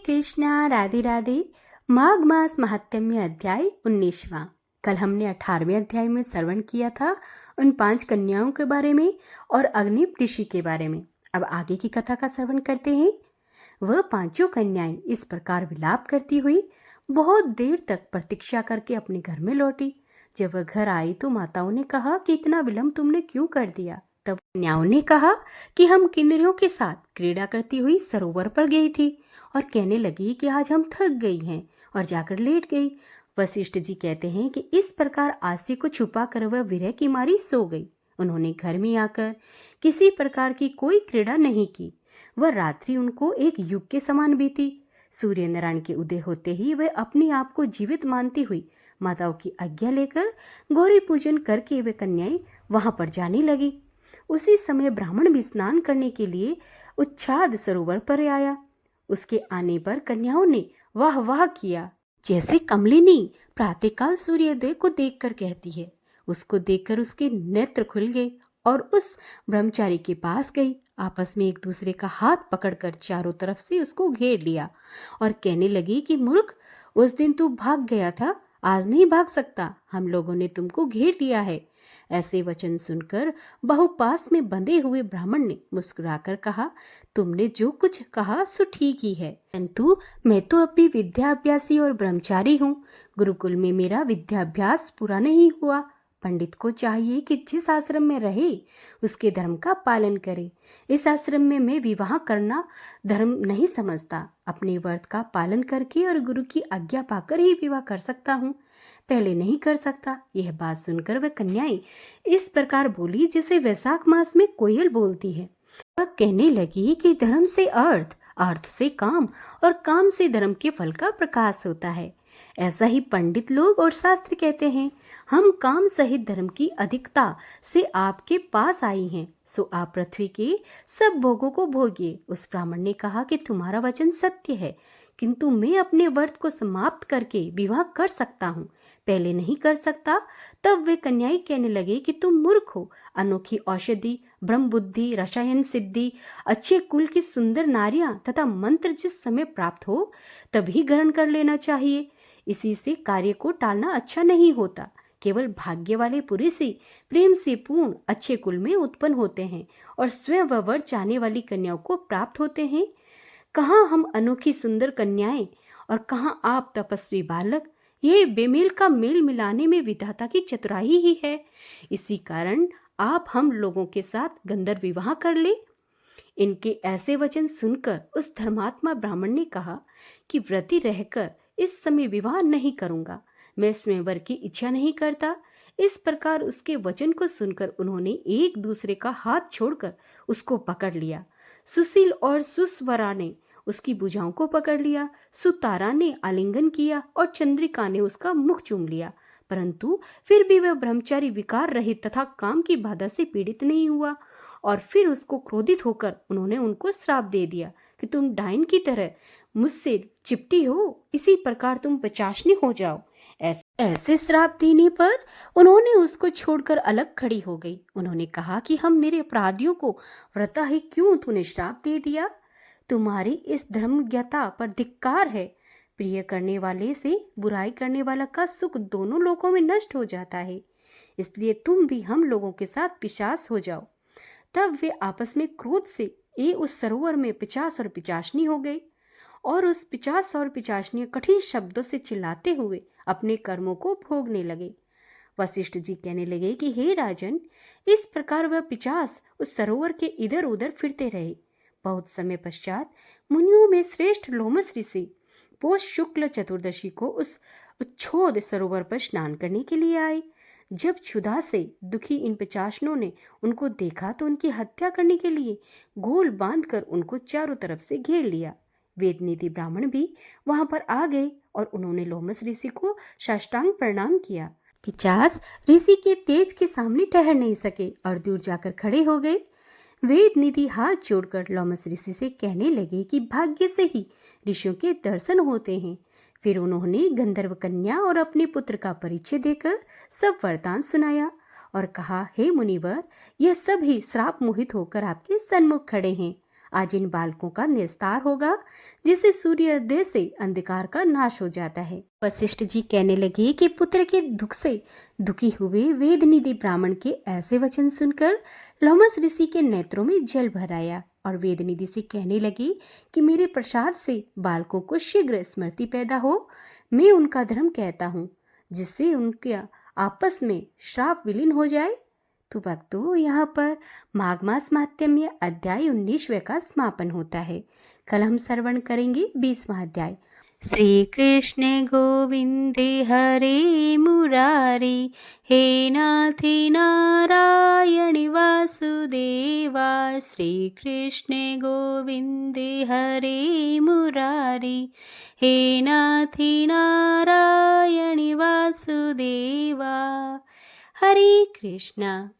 कृष्णा, राधे राधे। माघ मास महात्म्य अध्याय 19वां। कल हमने 18वें अध्याय में श्रवण किया था उन 5 कन्याओं के बारे में और अग्नि ऋषि के बारे में। अब आगे की कथा का श्रवण करते हैं। वह 5 कन्याएं इस प्रकार विलाप करती हुई बहुत देर तक प्रतीक्षा करके अपने घर में लौटी। जब वह घर आई तो माताओं ने कहा कि इतना विलंब तुमने क्यों कर दिया। तब कन्याओं ने कहा कि हम किन्नरों के साथ क्रीड़ा करती हुई सरोवर पर गई थी और कहने लगी कि आज हम थक गई हैं और जाकर लेट गई। वशिष्ठ जी कहते हैं कि इस प्रकार आस्य को छुपा कर वह विरह की मारी सो गई। उन्होंने घर में आकर किसी प्रकार की कोई क्रीड़ा नहीं की। वह रात्रि उनको एक युग के समान बीती। सूर्य नारायण के उदय होते ही वह अपने आप को जीवित मानती हुई माताओं की आज्ञा लेकर गौरी पूजन करके वे कन्याएं वहां पर जाने लगी। उसी समय ब्राह्मण भी स्नान करने के लिए उच्छाद सरोवर पर आया। उसके आने पर कन्याओं ने वाह वाह किया। जैसे कमलिनी प्रातःकाल सूर्योदय को देखकर कहती है, उसको देखकर उसके नेत्र खुल गए और उस ब्रह्मचारी के पास गई। आपस में एक दूसरे का हाथ पकड़कर चारों तरफ से उसको घेर लिया और कहने लगी कि मूर्ख, उस दिन तू भाग गया था, आज नहीं भाग सकता, हम लोगों ने तुमको घेर लिया है। ऐसे वचन सुनकर बहुपास में बंधे हुए ब्राह्मण ने मुस्कुराकर कहा, तुमने जो कुछ कहा सो ठीक ही है, परंतु मैं तो अभी विद्याभ्यासी और ब्रह्मचारी हूँ। गुरुकुल में मेरा विद्याभ्यास पूरा नहीं हुआ। पंडित को चाहिए कि जिस आश्रम में रहे उसके धर्म का पालन करे। इस आश्रम में मैं विवाह करना धर्म नहीं समझता। अपने व्रत का पालन करके और गुरु की आज्ञा पाकर ही विवाह कर सकता हूँ, पहले नहीं कर सकता। यह बात सुनकर वह कन्याएं इस प्रकार बोली जैसे वैशाख मास में कोयल बोलती है। वह कहने लगी कि धर्म से अर्थ, अर्थ से काम और काम से धर्म के फल का प्रकाश होता है। ऐसा ही पंडित लोग और शास्त्र कहते हैं। हम काम सहित धर्म की अधिकता से आपके पास आई हैं, सो आप पृथ्वी के सब भोगों को भोगिए। उस ब्राह्मण ने कहा कि तुम्हारा वचन सत्य है, किंतु मैं अपने व्रत को समाप्त करके विवाह कर सकता हूँ, पहले नहीं कर सकता। तब वे कन्याएं कहने लगे कि तुम मूर्ख हो। अनोखी औषधि, ब्रह्म बुद्धि, रसायन सिद्धि, अच्छे कुल की सुंदर नारियां तथा मंत्र जिस समय प्राप्त हो तभी ग्रहण कर लेना चाहिए। इसी से कार्य को टालना अच्छा नहीं होता। केवल भाग्य वाले पुरुष ही प्रेम से पूर्ण अच्छे कुल में उत्पन्न होते हैं और स्वयं वह वर चाहने वाली कन्याओं को प्राप्त होते हैं। कहाँ हम अनोखी सुंदर कन्याएं और कहाँ आप तपस्वी बालक। ये बेमेल का मेल मिलाने में विधाता की चतुराई ही है। इसी कारण आप हम लोगों के साथ गंधर्व विवाह कर ले। इनके ऐसे वचन सुनकर उस धर्मात्मा ब्राह्मण ने कहा कि व्रती रहकर इस समय विवाह नहीं करूंगा, मैं स्वयंवर की इच्छा नहीं करता। इस प्रकार उसके वचन को सुनकर उन्होंने एक दूसरे का हाथ छोड़कर उसको पकड़ लिया। सुशील और सुस्वरा ने उसकी भुजाओं को पकड़ लिया, सुतारा ने आलिंगन किया और चंद्रिका ने उसका मुख चूम लिया। परंतु फिर भी वह ब्रह्मचारी विकार रहित तथा काम की बाधा से पीड़ित नहीं हुआ और फिर उसको क्रोधित होकर उन्होंने उनको श्राप दे दिया कि तुम डाइन की तरह मुझसे चिपटी हो, इसी प्रकार तुम पचाशनी हो जाओ। ऐसे श्राप देने पर उन्होंने उसको छोड़कर अलग खड़ी हो गई। उन्होंने कहा कि हम मेरे अपराधियों को व्रता ही क्यों तूने श्राप दे दिया। तुम्हारी इस धर्मज्ञता पर धिक्कार है। प्रिय करने वाले से बुराई करने वाला का सुख दोनों लोकों में नष्ट हो जाता है, इसलिए तुम भी हम लोगों के साथ पिशाच हो जाओ। तब वे आपस में क्रोध से उस सरोवर में 50 और 50 हो गए और उस 50 और 50 कठिन शब्दों से चिल्लाते हुए अपने कर्मों को भोगने लगे। वशिष्ठ जी कहने लगे कि हे राजन, इस प्रकार वह 50 उस सरोवर के इधर उधर फिरते रहे। बहुत समय पश्चात मुनियों में श्रेष्ठ लोमस ऋषि पौष शुक्ल चतुर्दशी को उस उच्छोद सरोवर पर स्नान करने के लिए आए। जब क्षुधा से दुखी इन 50 ने उनको देखा तो उनकी हत्या करने के लिए गोल बांधकर उनको चारों तरफ से घेर लिया। वेदनीति ब्राह्मण भी वहां पर आ गए और उन्होंने लोमस ऋषि को साष्टांग प्रणाम किया। 50 ऋषि के तेज के सामने ठहर नहीं सके और दूर जाकर खड़े हो गए। वेदनीति हाथ जोड़कर लोमस ऋषि से कहने लगे कि भाग्य से ही ऋषियों के दर्शन होते हैं। फिर उन्होंने गंधर्व कन्या और अपने पुत्र का परिचय देकर सब वरदान सुनाया और कहा, हे मुनिवर, यह सब ही श्राप मोहित होकर आपके सन्मुख खड़े हैं। आज इन बालकों का निस्तार होगा, जिससे सूर्योदय से अंधकार का नाश हो जाता है। वशिष्ठ जी कहने लगे कि पुत्र के दुख से दुखी हुए वेदनिधि ब्राह्मण के ऐसे वचन सुनकर लोमस ऋषि के नेत्रों में जल भर आया और वेदनिधि से कहने लगी कि मेरे प्रसाद से बालकों को शीघ्र स्मृति पैदा हो। मैं उनका धर्म कहता हूँ, जिससे उनके आपस में श्राप विलीन हो जाए। तो भक्तों, यहाँ पर माघ मास महात्म्य अध्याय 19वें का समापन होता है। कल हम श्रवण करेंगे 20वां अध्याय। श्री कृष्ण गोविंदे हरे मुरारी, हे नाथी नारायण वासुदेवा। श्री कृष्ण गोविंदे हरे मुरारी, हे नाथी नारायण वासुदेवा। हरे कृष्णा